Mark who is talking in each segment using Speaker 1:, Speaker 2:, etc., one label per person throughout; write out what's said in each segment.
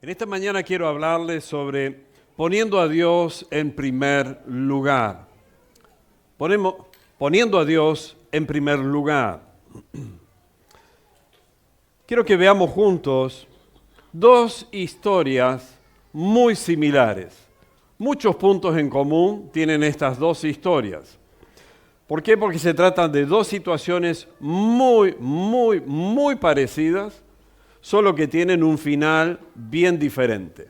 Speaker 1: En esta mañana quiero hablarles sobre poniendo a Dios en primer lugar. Poniendo a Dios en primer lugar. Quiero que veamos juntos dos historias muy similares. Muchos puntos en común tienen estas dos historias. ¿Por qué? Porque se tratan de dos situaciones muy parecidas, solo que tienen un final bien diferente.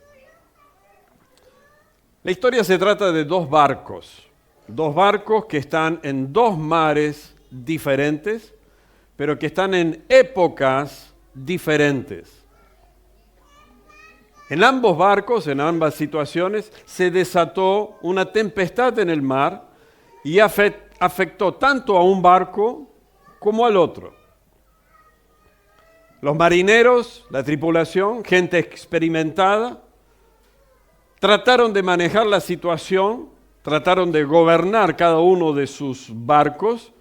Speaker 1: La historia se trata de dos barcos que están en dos mares diferentes, pero que están en épocas diferentes. En ambos barcos, en ambas situaciones, se desató una tempestad en el mar y afectó tanto a un barco como al otro. Los marineros, la tripulación, gente experimentada, trataron de manejar la situación, trataron de gobernar cada uno de sus barcos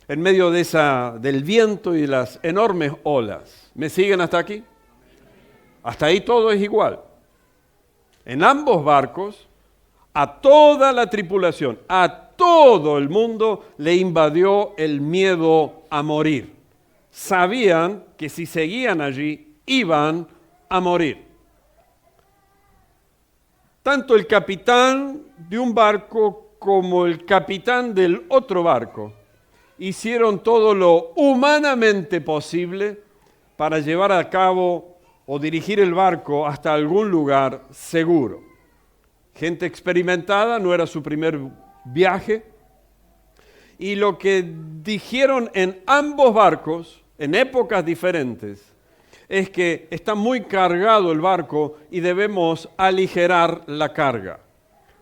Speaker 1: en medio del viento y de las enormes olas. ¿Me siguen hasta aquí? Hasta ahí todo es igual. En ambos barcos, a toda la tripulación, a todo el mundo le invadió el miedo a morir. Sabían que si seguían allí, iban a morir. Tanto el capitán de un barco como el capitán del otro barco hicieron todo lo humanamente posible para llevar a cabo o dirigir el barco hasta algún lugar seguro. Gente experimentada, no era su primer viaje, y lo que dijeron en ambos barcos, en épocas diferentes, es que está muy cargado el barco y debemos aligerar la carga.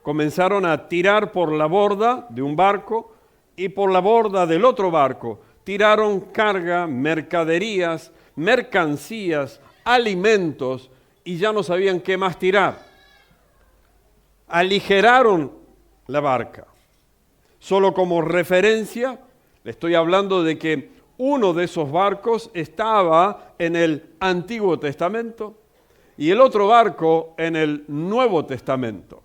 Speaker 1: Comenzaron a tirar por la borda de un barco y por la borda del otro barco. Tiraron carga, mercaderías, mercancías, alimentos y ya no sabían qué más tirar. Aligeraron la barca. Solo como referencia, le estoy hablando de que uno de esos barcos estaba en el Antiguo Testamento y el otro barco en el Nuevo Testamento.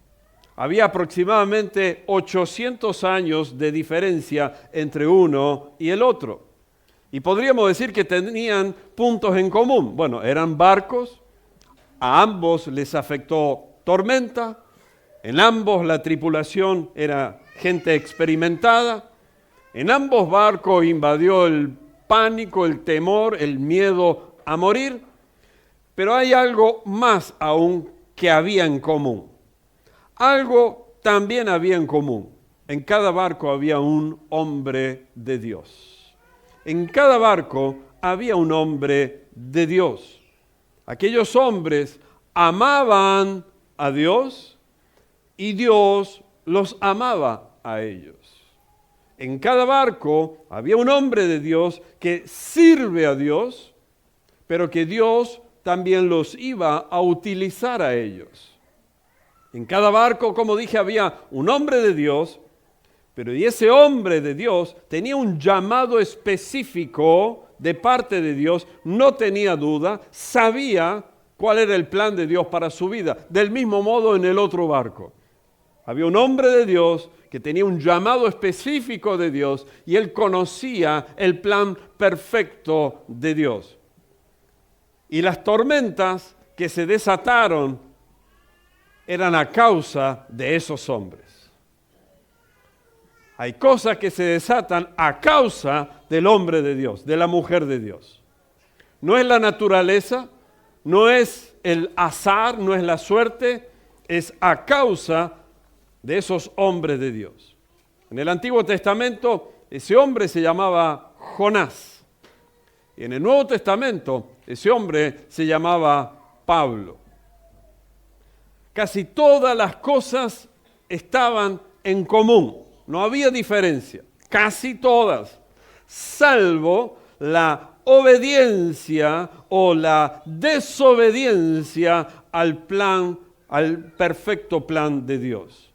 Speaker 1: Había aproximadamente 800 años de diferencia entre uno y el otro. Y podríamos decir que tenían puntos en común. Bueno, eran barcos, a ambos les afectó tormenta, en ambos la tripulación era gente experimentada, en ambos barcos invadió el pánico, el temor, el miedo a morir, pero hay algo más aún que había en común. Algo también había en común. En cada barco había un hombre de Dios. En cada barco había un hombre de Dios. Aquellos hombres amaban a Dios y Dios los amaba a ellos. En cada barco había un hombre de Dios que sirve a Dios, pero que Dios también los iba a utilizar a ellos. En cada barco, como dije, había un hombre de Dios, pero ese hombre de Dios tenía un llamado específico de parte de Dios, no tenía duda, sabía cuál era el plan de Dios para su vida. Del mismo modo en el otro barco. Había un hombre de Dios que tenía un llamado específico de Dios y él conocía el plan perfecto de Dios. Y las tormentas que se desataron eran a causa de esos hombres. Hay cosas que se desatan a causa del hombre de Dios, de la mujer de Dios. No es la naturaleza, no es el azar, no es la suerte, es a causa de esos hombres de Dios. En el Antiguo Testamento, ese hombre se llamaba Jonás. Y en el Nuevo Testamento, ese hombre se llamaba Pablo. Casi todas las cosas estaban en común. No había diferencia. Casi todas. Salvo la obediencia o la desobediencia al perfecto plan de Dios.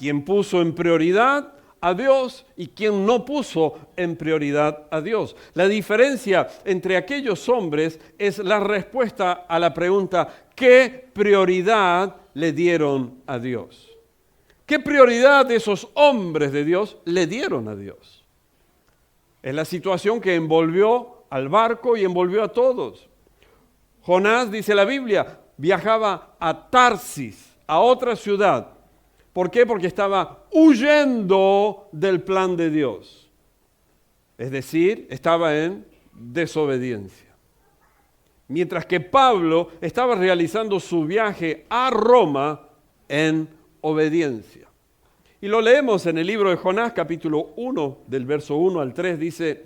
Speaker 1: quién puso en prioridad a Dios y quién no puso en prioridad a Dios. La diferencia entre aquellos hombres es la respuesta a la pregunta, ¿qué prioridad le dieron a Dios? ¿Qué prioridad esos hombres de Dios le dieron a Dios? Es la situación que envolvió al barco y envolvió a todos. Jonás, dice la Biblia, viajaba a Tarsis, a otra ciudad. ¿Por qué? Porque estaba huyendo del plan de Dios. Es decir, estaba en desobediencia. Mientras que Pablo estaba realizando su viaje a Roma en obediencia. Y lo leemos en el libro de Jonás, capítulo 1, del verso 1 al 3, dice: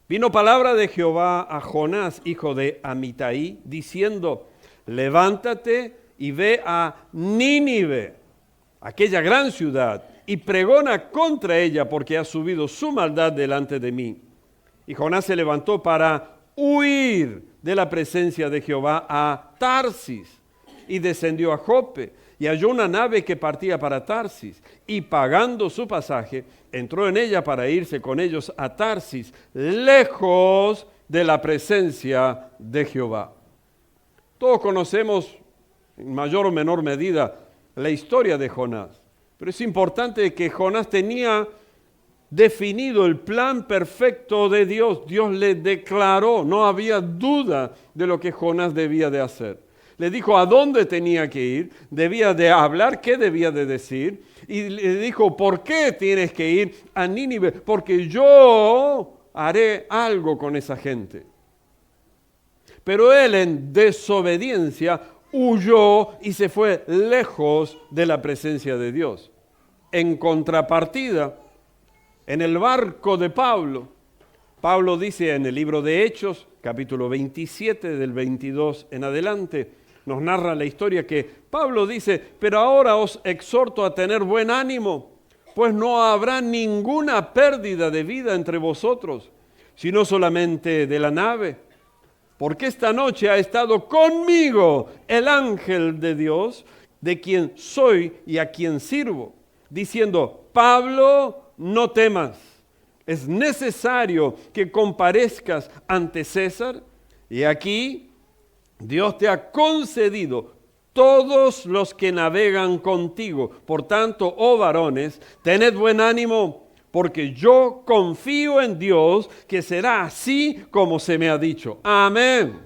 Speaker 1: vino palabra de Jehová a Jonás, hijo de Amitai, diciendo: levántate y ve a Nínive, aquella gran ciudad, y pregona contra ella, porque ha subido su maldad delante de mí. Y Jonás se levantó para huir de la presencia de Jehová a Tarsis, y descendió a Jope, y halló una nave que partía para Tarsis, y pagando su pasaje, entró en ella para irse con ellos a Tarsis, lejos de la presencia de Jehová. Todos conocemos, en mayor o menor medida, la historia de Jonás, pero es importante que Jonás tenía definido el plan perfecto de Dios. Dios le declaró, no había duda de lo que Jonás debía de hacer. Le dijo a dónde tenía que ir, debía de hablar, qué debía de decir, y le dijo, ¿por qué tienes que ir a Nínive? Porque yo haré algo con esa gente. Pero él en desobediencia huyó y se fue lejos de la presencia de Dios. En contrapartida, en el barco de Pablo, Pablo dice en el libro de Hechos, capítulo 27, del 22 en adelante, nos narra la historia que Pablo dice, pero ahora os exhorto a tener buen ánimo, pues no habrá ninguna pérdida de vida entre vosotros, sino solamente de la nave. Porque esta noche ha estado conmigo el ángel de Dios, de quien soy y a quien sirvo, diciendo, Pablo, no temas, es necesario que comparezcas ante César, y aquí Dios te ha concedido todos los que navegan contigo. Por tanto, oh varones, tened buen ánimo, porque yo confío en Dios que será así como se me ha dicho. Amén.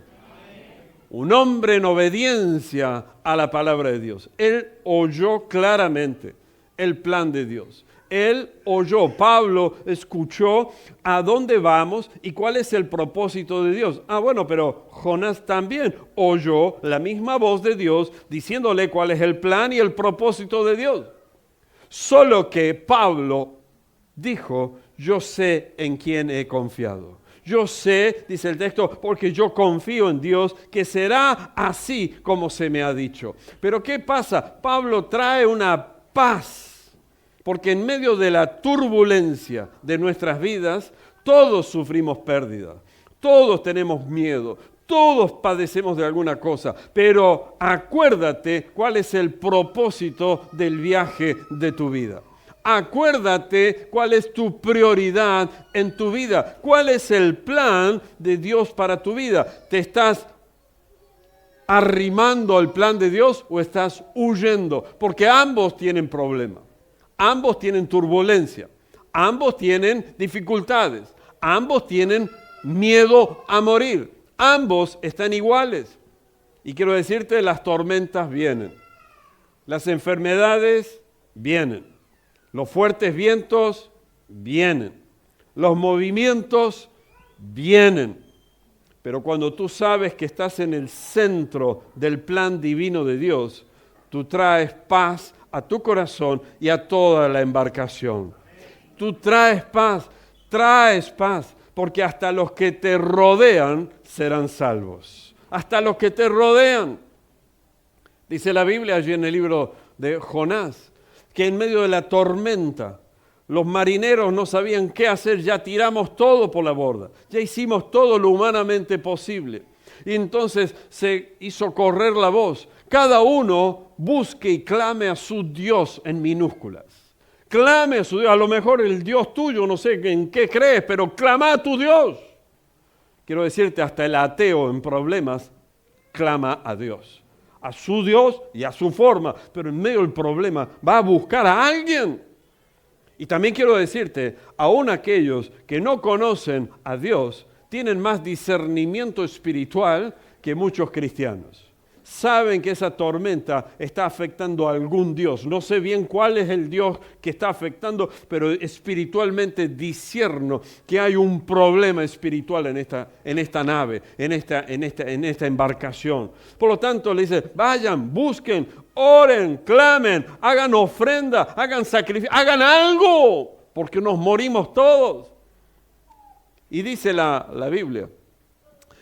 Speaker 1: Un hombre en obediencia a la palabra de Dios. Él oyó claramente el plan de Dios. Él oyó, Pablo escuchó a dónde vamos y cuál es el propósito de Dios. Bueno, pero Jonás también oyó la misma voz de Dios diciéndole cuál es el plan y el propósito de Dios. Solo que Pablo dijo, yo sé en quién he confiado. Yo sé, dice el texto, porque yo confío en Dios que será así como se me ha dicho. Pero ¿qué pasa? Pablo trae una paz. Porque en medio de la turbulencia de nuestras vidas, todos sufrimos pérdida, todos tenemos miedo, todos padecemos de alguna cosa, pero acuérdate cuál es el propósito del viaje de tu vida. Acuérdate cuál es tu prioridad en tu vida, cuál es el plan de Dios para tu vida. ¿Te estás arrimando al plan de Dios o estás huyendo? Porque ambos tienen problemas. Ambos tienen turbulencia, ambos tienen dificultades, ambos tienen miedo a morir, ambos están iguales. Y quiero decirte, las tormentas vienen, las enfermedades vienen, los fuertes vientos vienen, los movimientos vienen. Pero cuando tú sabes que estás en el centro del plan divino de Dios, tú traes paz a tu corazón y a toda la embarcación. Tú traes paz, porque hasta los que te rodean serán salvos. Hasta los que te rodean. Dice la Biblia allí en el libro de Jonás, que en medio de la tormenta, los marineros no sabían qué hacer, ya tiramos todo por la borda, ya hicimos todo lo humanamente posible. Y entonces se hizo correr la voz, cada uno busque y clame a su Dios en minúsculas. Clame a su Dios, a lo mejor el Dios tuyo, no sé en qué crees, pero clama a tu Dios. Quiero decirte, hasta el ateo en problemas clama a Dios, a su Dios y a su forma, pero en medio del problema va a buscar a alguien. Y también quiero decirte, aún aquellos que no conocen a Dios tienen más discernimiento espiritual que muchos cristianos. Saben que esa tormenta está afectando a algún Dios. No sé bien cuál es el Dios que está afectando, pero espiritualmente discierno que hay un problema espiritual en esta nave, en esta embarcación. Por lo tanto, le dice, vayan, busquen, oren, clamen, hagan ofrenda, hagan sacrificio, hagan algo, porque nos morimos todos. Y dice la Biblia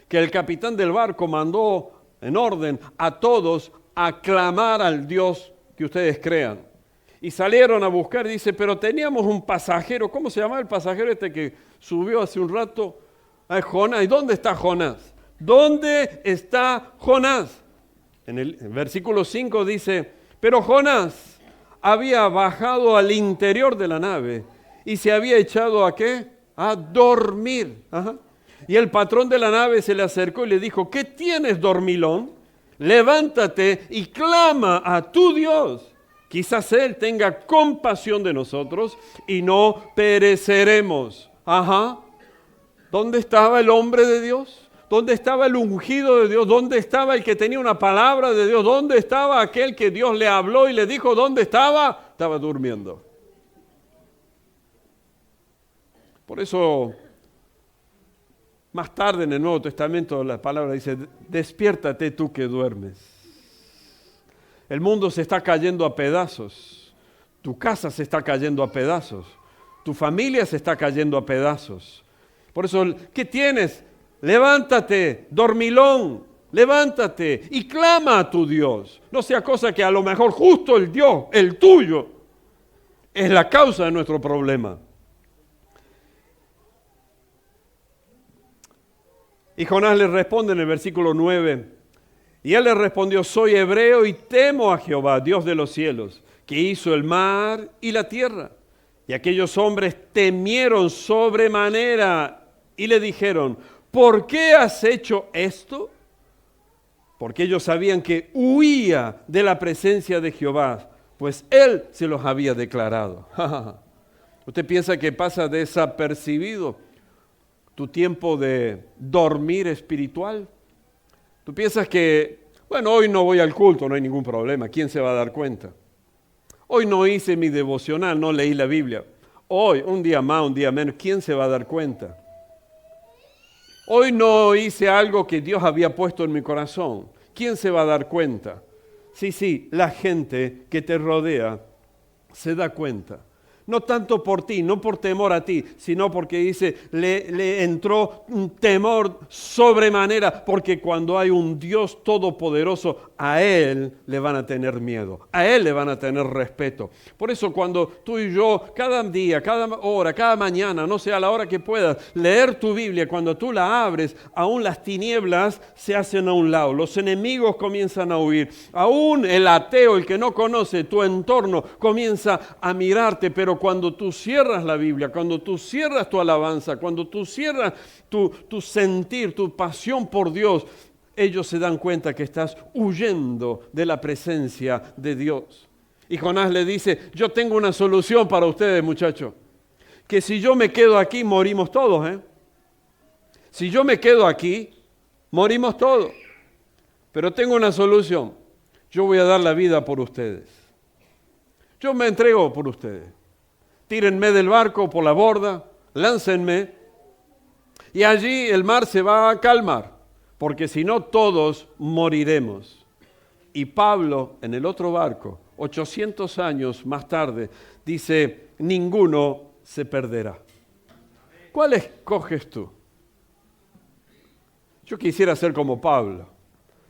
Speaker 1: que el capitán del barco mandó en orden a todos a clamar al Dios que ustedes crean. Y salieron a buscar, dice, pero teníamos un pasajero, ¿cómo se llama el pasajero este que subió hace un rato? A Jonás. ¿Y dónde está Jonás? ¿Dónde está Jonás? En el versículo 5 dice, pero Jonás había bajado al interior de la nave y se había echado ¿a qué? A dormir. Ajá. Y el patrón de la nave se le acercó y le dijo, ¿qué tienes, dormilón? Levántate y clama a tu Dios. Quizás Él tenga compasión de nosotros y no pereceremos. Ajá. ¿Dónde estaba el hombre de Dios? ¿Dónde estaba el ungido de Dios? ¿Dónde estaba el que tenía una palabra de Dios? ¿Dónde estaba aquel que Dios le habló y le dijo dónde estaba? Estaba durmiendo. Por eso, más tarde en el Nuevo Testamento la palabra dice, despiértate tú que duermes. El mundo se está cayendo a pedazos, tu casa se está cayendo a pedazos, tu familia se está cayendo a pedazos. Por eso, ¿qué tienes? Levántate, dormilón, levántate y clama a tu Dios. No sea cosa que a lo mejor justo el Dios, el tuyo, es la causa de nuestro problema. Y Jonás le responde en el versículo 9, y él le respondió, soy hebreo y temo a Jehová, Dios de los cielos, que hizo el mar y la tierra. Y aquellos hombres temieron sobremanera y le dijeron, ¿por qué has hecho esto? Porque ellos sabían que huía de la presencia de Jehová, pues él se los había declarado. ¿Usted piensa que pasa desapercibido tu tiempo de dormir espiritual? ¿Tú piensas que, bueno, hoy no voy al culto, no hay ningún problema, ¿quién se va a dar cuenta? Hoy no hice mi devocional, no leí la Biblia. Hoy, un día más, un día menos, ¿quién se va a dar cuenta? Hoy no hice algo que Dios había puesto en mi corazón. ¿Quién se va a dar cuenta? Sí, la gente que te rodea se da cuenta. No tanto por ti, no por temor a ti, sino porque dice, le entró un temor sobremanera, porque cuando hay un Dios todopoderoso, a Él le van a tener miedo, a Él le van a tener respeto. Por eso cuando tú y yo, cada día, cada hora, cada mañana, no sé, a la hora que puedas, leer tu Biblia, cuando tú la abres, aún las tinieblas se hacen a un lado, los enemigos comienzan a huir, aún el ateo, el que no conoce tu entorno, comienza a mirarte, pero cuando tú cierras la Biblia, cuando tú cierras tu alabanza, cuando tú cierras tu sentir, tu pasión por Dios, ellos se dan cuenta que estás huyendo de la presencia de Dios. Y Jonás le dice, yo tengo una solución para ustedes, muchachos, que si yo me quedo aquí, morimos todos, ¿eh? Si yo me quedo aquí, morimos todos. Pero tengo una solución, yo voy a dar la vida por ustedes. Yo me entrego por ustedes. Tírenme del barco por la borda, láncenme, y allí el mar se va a calmar, porque si no todos moriremos. Y Pablo en el otro barco, 800 años más tarde, dice, ninguno se perderá. ¿Cuál escoges tú? Yo quisiera ser como Pablo,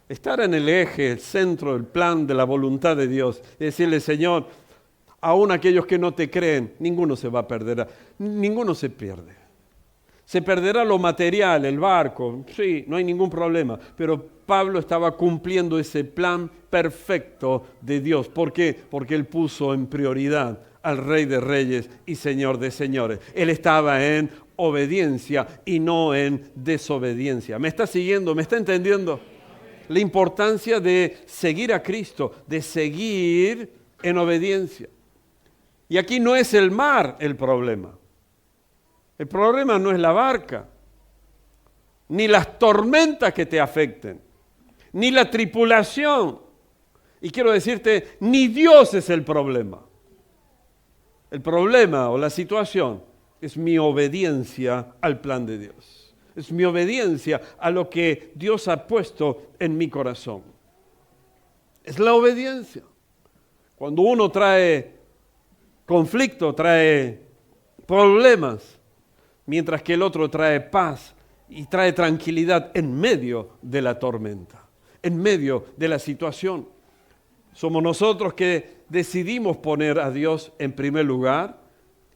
Speaker 1: estar en el eje, el centro, el plan de la voluntad de Dios, y decirle, Señor, aún aquellos que no te creen, ninguno se va a perder, ninguno se pierde. Se perderá lo material, el barco, sí, no hay ningún problema, pero Pablo estaba cumpliendo ese plan perfecto de Dios. ¿Por qué? Porque él puso en prioridad al Rey de Reyes y Señor de Señores. Él estaba en obediencia y no en desobediencia. ¿Me está siguiendo? ¿Me está entendiendo? La importancia de seguir a Cristo, de seguir en obediencia. Y aquí no es el mar el problema. El problema no es la barca, ni las tormentas que te afecten, ni la tripulación. Y quiero decirte, ni Dios es el problema. El problema o la situación es mi obediencia al plan de Dios. Es mi obediencia a lo que Dios ha puesto en mi corazón. Es la obediencia. Cuando uno trae conflicto, trae problemas, mientras que el otro trae paz y trae tranquilidad en medio de la tormenta, en medio de la situación. Somos nosotros que decidimos poner a Dios en primer lugar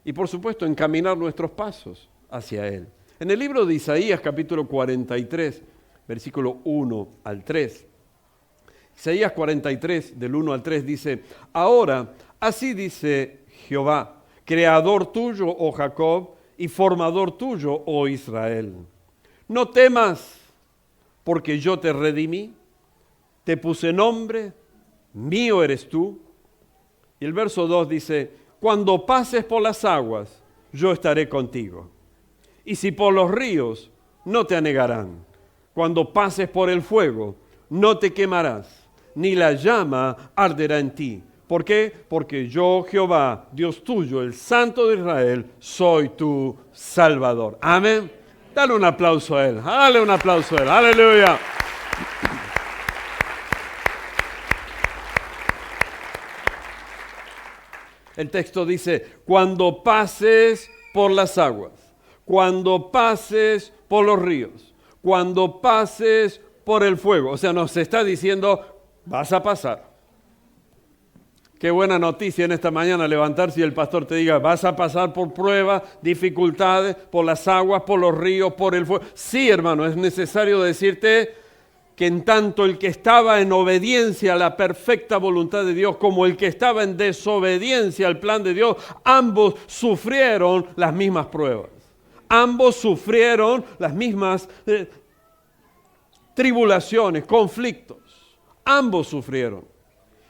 Speaker 1: y, por supuesto, encaminar nuestros pasos hacia Él. En el libro de Isaías, capítulo 43, versículo 1 al 3, Isaías 43, del 1 al 3, dice: Ahora, así dice Jehová, creador tuyo, oh Jacob, y formador tuyo, oh Israel. No temas, porque yo te redimí, te puse nombre, mío eres tú. Y el verso 2 dice: Cuando pases por las aguas, yo estaré contigo. Y si por los ríos, no te anegarán. Cuando pases por el fuego, no te quemarás, ni la llama arderá en ti. ¿Por qué? Porque yo, Jehová, Dios tuyo, el Santo de Israel, soy tu Salvador. Amén. Dale un aplauso a Él. Dale un aplauso a Él. Aleluya. El texto dice: cuando pases por las aguas, cuando pases por los ríos, cuando pases por el fuego. O sea, nos está diciendo, vas a pasar. Qué buena noticia en esta mañana levantarse y el pastor te diga: vas a pasar por pruebas, dificultades, por las aguas, por los ríos, por el fuego. Sí, hermano, es necesario decirte que en tanto el que estaba en obediencia a la perfecta voluntad de Dios como el que estaba en desobediencia al plan de Dios, ambos sufrieron las mismas pruebas. Ambos sufrieron las mismas tribulaciones, conflictos. Ambos sufrieron.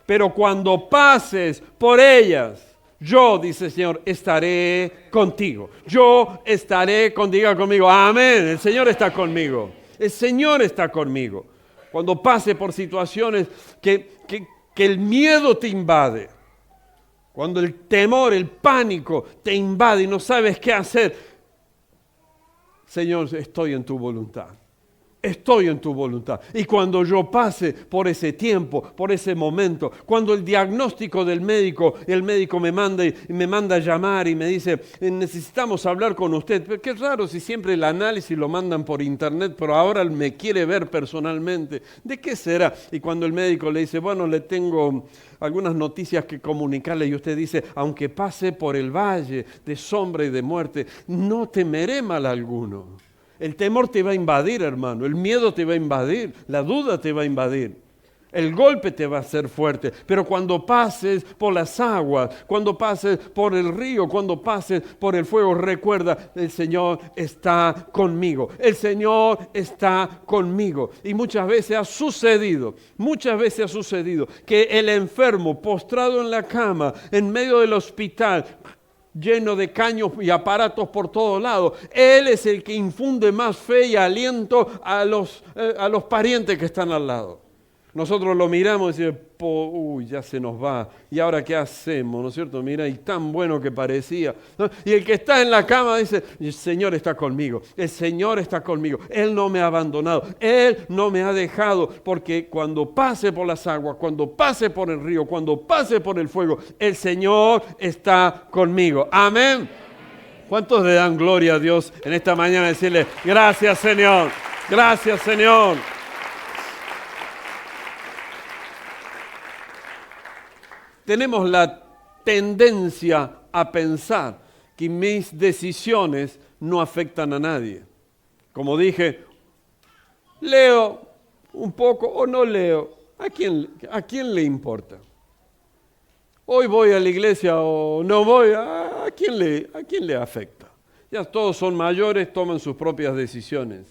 Speaker 1: Pero cuando pases por ellas, yo, dice el Señor, estaré contigo. Yo estaré contigo. Diga conmigo, amén. El Señor está conmigo. El Señor está conmigo. Cuando pase por situaciones que el miedo te invade, cuando el temor, el pánico te invade y no sabes qué hacer, Señor, estoy en tu voluntad. Estoy en tu voluntad. Y cuando yo pase por ese tiempo, por ese momento, cuando el diagnóstico del médico, el médico me manda a llamar y me dice: necesitamos hablar con usted. Pero qué raro si siempre el análisis lo mandan por internet, pero ahora me quiere ver personalmente. ¿De qué será? Y cuando el médico le dice: bueno, le tengo algunas noticias que comunicarle, y usted dice: aunque pase por el valle de sombra y de muerte, no temeré mal alguno. El temor te va a invadir, hermano. El miedo te va a invadir. La duda te va a invadir. El golpe te va a hacer fuerte. Pero cuando pases por las aguas, cuando pases por el río, cuando pases por el fuego, recuerda, el Señor está conmigo. El Señor está conmigo. Y muchas veces ha sucedido que el enfermo postrado en la cama, en medio del hospital, lleno de caños y aparatos por todos lados, Él es el que infunde más fe y aliento a los parientes que están al lado. Nosotros lo miramos y decimos: uy, ya se nos va, ¿y ahora qué hacemos? ¿No es cierto? Mira, y tan bueno que parecía, ¿no? Y el que está en la cama dice: el Señor está conmigo, el Señor está conmigo, Él no me ha abandonado, Él no me ha dejado, porque cuando pase por las aguas, cuando pase por el río, cuando pase por el fuego, el Señor está conmigo. Amén. ¿Cuántos le dan gloria a Dios en esta mañana? Decirle: gracias, Señor, gracias, Señor. Tenemos la tendencia a pensar que mis decisiones no afectan a nadie. Como dije, Leo un poco o no leo. ¿A quién le importa? Hoy voy a la iglesia o no voy, ¿a quién le afecta? Ya todos son mayores, toman sus propias decisiones.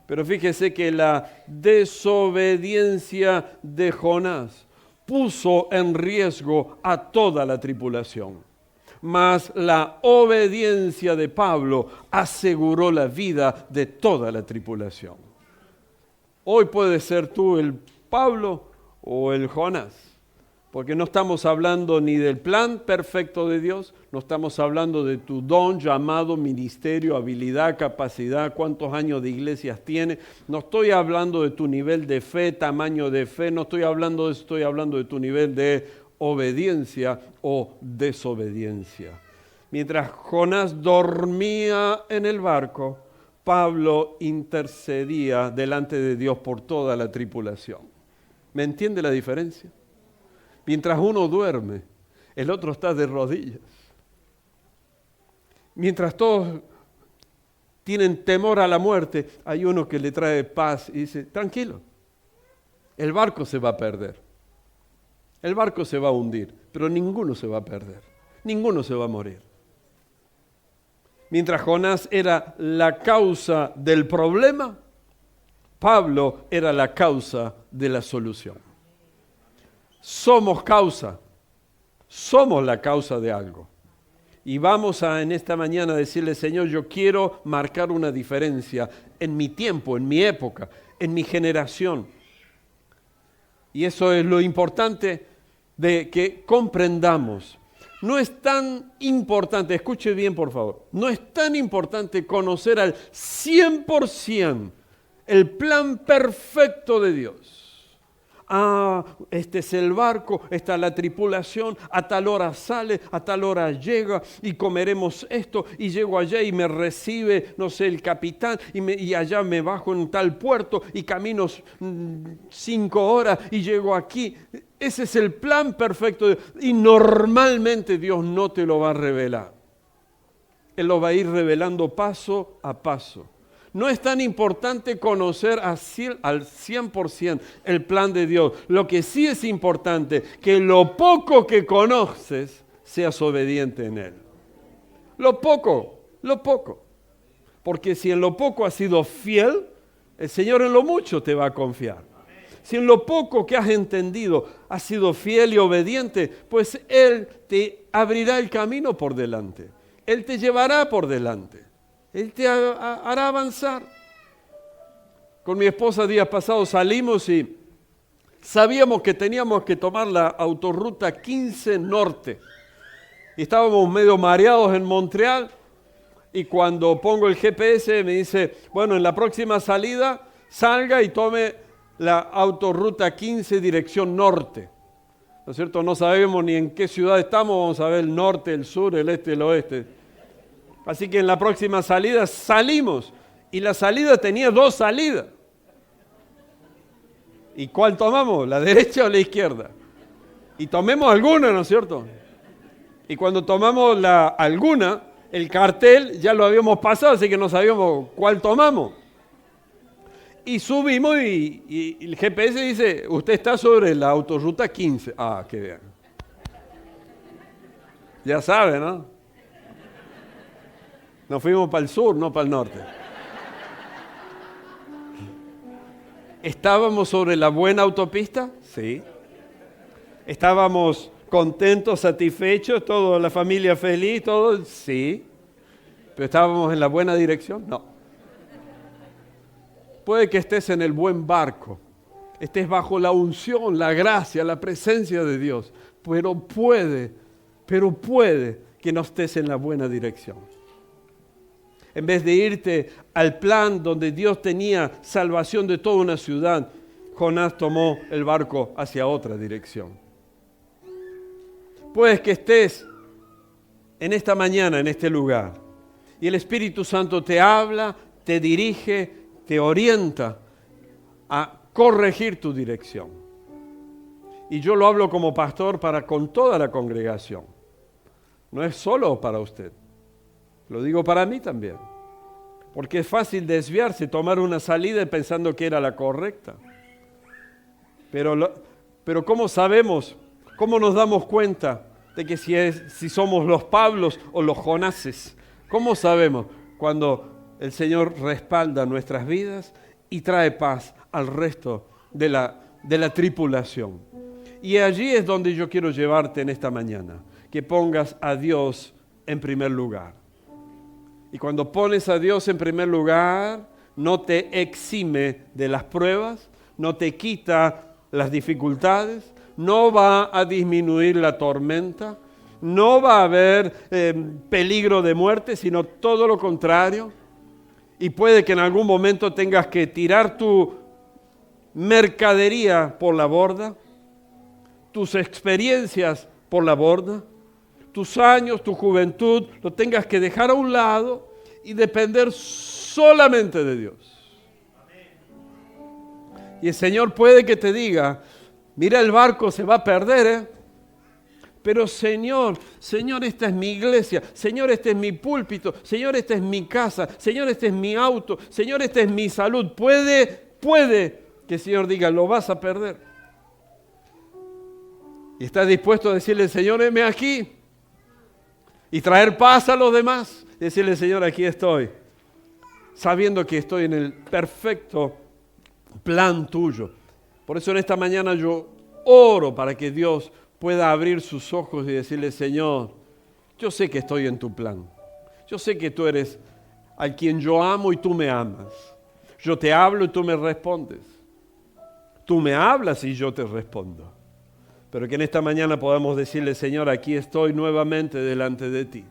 Speaker 1: Pero fíjese que la desobediencia de Jonás puso en riesgo a toda la tripulación. Mas la obediencia de Pablo aseguró la vida de toda la tripulación. Hoy puedes ser tú el Pablo o el Jonás. Porque no estamos hablando ni del plan perfecto de Dios, no estamos hablando de tu don, llamado, ministerio, habilidad, capacidad, cuántos años de iglesias tienes. No estoy hablando de tu nivel de fe, tamaño de fe, no estoy hablando de eso, estoy hablando de tu nivel de obediencia o desobediencia. Mientras Jonás dormía en el barco, Pablo intercedía delante de Dios por toda la tripulación. ¿Me entiende la diferencia? Mientras uno duerme, el otro está de rodillas. Mientras todos tienen temor a la muerte, hay uno que le trae paz y dice, tranquilo, el barco se va a perder. El barco se va a hundir, pero ninguno se va a perder. Ninguno se va a morir. Mientras Jonás era la causa del problema, Pablo era la causa de la solución. Somos causa, somos la causa de algo. Y vamos en esta mañana a decirle, Señor, yo quiero marcar una diferencia en mi tiempo, en mi época, en mi generación. Y eso es lo importante de que comprendamos. No es tan importante, escuche bien por favor, no es tan importante conocer al 100% el plan perfecto de Dios. Este es el barco, está la tripulación, a tal hora sale, a tal hora llega y comeremos esto y llego allá y me recibe, no sé, el capitán y allá me bajo en tal puerto y camino 5 horas y llego aquí. Ese es el plan perfecto y normalmente Dios no te lo va a revelar. Él lo va a ir revelando paso a paso. No es tan importante conocer al 100% el plan de Dios. Lo que sí es importante, que lo poco que conoces, seas obediente en Él. Lo poco. Porque si en lo poco has sido fiel, el Señor en lo mucho te va a confiar. Si en lo poco que has entendido has sido fiel y obediente, pues Él te abrirá el camino por delante. Él te llevará por delante. Él te hará avanzar. Con mi esposa días pasados salimos y sabíamos que teníamos que tomar la autorruta 15 Norte. Y estábamos medio mareados en Montreal y cuando pongo el GPS me dice, bueno, en la próxima salida salga y tome la autorruta 15 dirección norte. ¿No es cierto? No sabemos ni en qué ciudad estamos, vamos a ver el norte, el sur, el este, el oeste. Así que en la próxima salida salimos y la salida tenía 2 salidas. ¿Y cuál tomamos? ¿La derecha o la izquierda? Y tomemos alguna, ¿no es cierto? Y cuando tomamos alguna, el cartel ya lo habíamos pasado, así que no sabíamos cuál tomamos. Y subimos y el GPS dice, usted está sobre la autorruta 15. Ah, qué bien. Ya sabe, ¿no? Nos fuimos para el sur, no para el norte. ¿Estábamos sobre la buena autopista? Sí. ¿Estábamos contentos, satisfechos, toda la familia feliz, todo? Sí. ¿Pero estábamos en la buena dirección? No. Puede que estés en el buen barco, estés bajo la unción, la gracia, la presencia de Dios, pero puede que no estés en la buena dirección. En vez de irte al plan donde Dios tenía salvación de toda una ciudad, Jonás tomó el barco hacia otra dirección. Puede que estés en esta mañana, en este lugar, y el Espíritu Santo te habla, te dirige, te orienta a corregir tu dirección. Y yo lo hablo como pastor con toda la congregación. No es solo para usted. Lo digo para mí también. Porque es fácil desviarse, tomar una salida pensando que era la correcta. Pero ¿cómo sabemos? ¿Cómo nos damos cuenta de que si somos los Pablos o los Jonases? ¿Cómo sabemos? Cuando el Señor respalda nuestras vidas y trae paz al resto de la tripulación. Y allí es donde yo quiero llevarte en esta mañana, que pongas a Dios en primer lugar. Y cuando pones a Dios en primer lugar, no te exime de las pruebas, no te quita las dificultades, no va a disminuir la tormenta, no va a haber peligro de muerte, sino todo lo contrario. Y puede que en algún momento tengas que tirar tu mercadería por la borda, tus experiencias por la borda, tus años, tu juventud, lo tengas que dejar a un lado y depender solamente de Dios. Y el Señor puede que te diga, mira, el barco se va a perder, pero Señor, esta es mi iglesia, Señor, este es mi púlpito, Señor, esta es mi casa, Señor, este es mi auto, Señor, esta es mi salud. Puede que el Señor diga, lo vas a perder. Y estás dispuesto a decirle, Señor, heme aquí. Y traer paz a los demás. Y decirle, Señor, aquí estoy. Sabiendo que estoy en el perfecto plan tuyo. Por eso en esta mañana yo oro para que Dios pueda abrir sus ojos y decirle, Señor, yo sé que estoy en tu plan. Yo sé que tú eres al quien yo amo y tú me amas. Yo te hablo y tú me respondes. Tú me hablas y yo te respondo. Pero que en esta mañana podamos decirle, Señor, aquí estoy nuevamente delante de ti.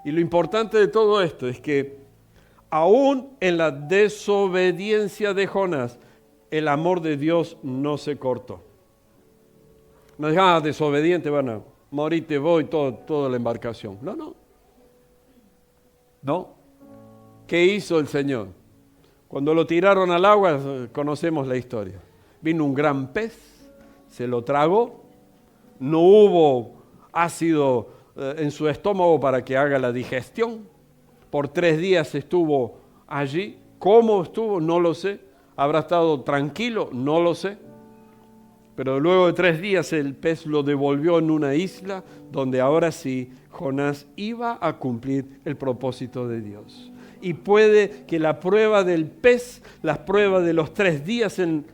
Speaker 1: Y lo importante de todo esto es que aún en la desobediencia de Jonás, el amor de Dios no se cortó. No digas, desobediente, van a morir, te voy, toda la embarcación. No. ¿Qué hizo el Señor? Cuando lo tiraron al agua, conocemos la historia. Vino un gran pez, se lo tragó, no hubo ácido en su estómago para que haga la digestión. Por 3 días estuvo allí. ¿Cómo estuvo? No lo sé. ¿Habrá estado tranquilo? No lo sé. Pero luego de 3 días el pez lo devolvió en una isla donde ahora sí Jonás iba a cumplir el propósito de Dios. Y puede que la prueba del pez, la prueba de los 3 días en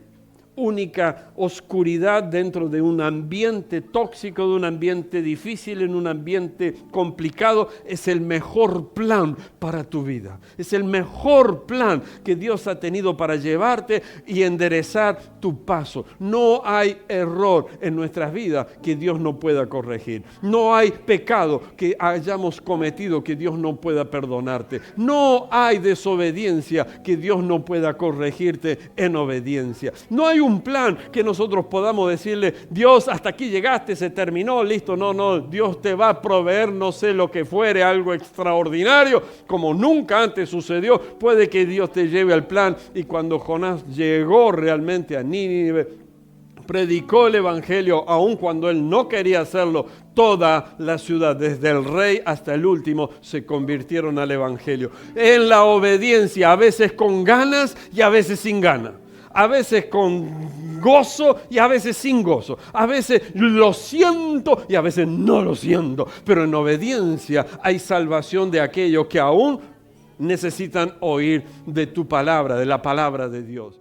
Speaker 1: única oscuridad dentro de un ambiente tóxico, de un ambiente difícil, en un ambiente complicado, es el mejor plan para tu vida. Es el mejor plan que Dios ha tenido para llevarte y enderezar tu paso. No hay error en nuestras vidas que Dios no pueda corregir. No hay pecado que hayamos cometido que Dios no pueda perdonarte. No hay desobediencia que Dios no pueda corregirte en obediencia. No hay un plan que nosotros podamos decirle, Dios, hasta aquí llegaste, se terminó, listo. No, Dios te va a proveer, no sé lo que fuere, algo extraordinario, como nunca antes sucedió. Puede que Dios te lleve al plan. Y cuando Jonás llegó realmente a Nínive, predicó el evangelio, aun cuando él no quería hacerlo, toda la ciudad, desde el rey hasta el último, se convirtieron al evangelio. En la obediencia, a veces con ganas y a veces sin ganas. A veces con gozo y a veces sin gozo. A veces lo siento y a veces no lo siento. Pero en obediencia hay salvación de aquellos que aún necesitan oír de tu palabra, de la palabra de Dios.